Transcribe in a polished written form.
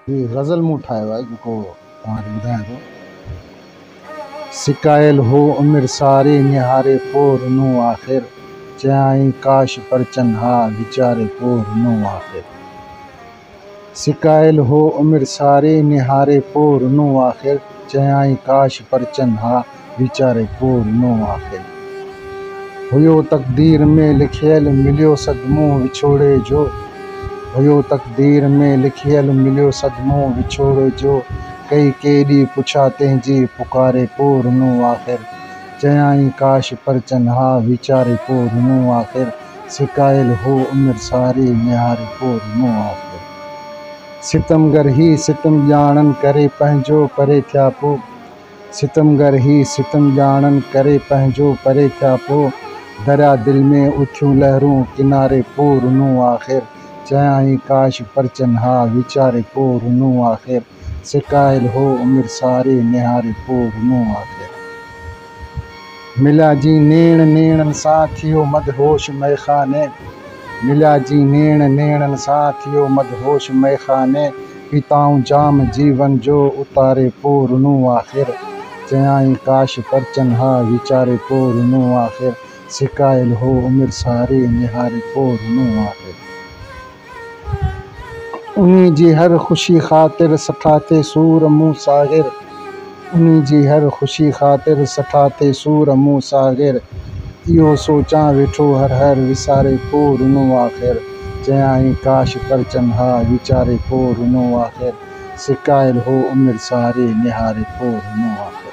ही गज़ल मूं ठाहियो आहे जेको तव्हांखे ॿुधायां थो। सिकायल हो उमिरि सारी निहारे पोइ रुनो आख़िर, चयाईं काश परचन हा वीचारे पोइ रुनो आख़िर। सिकायल हो उमिरि सारी निहारे पोइ रुनो आख़िर, चयाईं काश परचन हा वीचारे पोइ रुनो आख़िर। हुयो तक़दीर में लिखियल मिलियो सदमो विछोड़े जो, हुयो तक़दीर में लिखियल मिलियो सदमो विछोड़े जो, कई केॾी पुछा तंहिंजी पुकारे पोइ रुनो आख़िर, चयाईं काश परचन हा वीचारे पोइ रुनो आख़िर। सिकायल हो उमिरि सारी निहारे पोइ रुनो आख़िर। सितमगर ही सितम ॼाणनि करे पंहिंजो परे थिया पोइ, सितमगर ही सितम ॼाणनि करे पंहिंजो परे थिया पोइ, दरिया दिलि में उथियूं लहरूं किनारे पोइ रुनो आख़िर, चयाईं काश परचन हा वीचारे पोइ रुनो आख़िर। सिकायल हो उमिरि सारी निहारे पोइ रुनो आख़िर। मिलिया जी नेण नेणनि सां थियो मदहोश मैखाने, मिलिया जी नेण नेणनि सां थियो मदहोश मैखाने, पीताऊं जाम जीवन जो उतारे पोइ रुनो आख़िर, चयाईं काश परचन हा वीचारे पोइ रुनो आख़िर। सिकायल हो उमिरि सारी निहारे पोइ रुनो आख़िर। उन्हीं जी हर ख़ुशी ख़ातिर सठा ते सूर मूं सागिर, उन्हीं जी हर ख़ुशी ख़ातिर सठा ते सूर मूं सागिर, इहो सोचां वेठो हर हर विसारे पोइ रुनो आख़िर, चयाईं काश परचन हा वीचारे पोइ रुनो आख़िर। सिकायल हो उमिरि सारी निहारे पोइ रुनो आख़िर।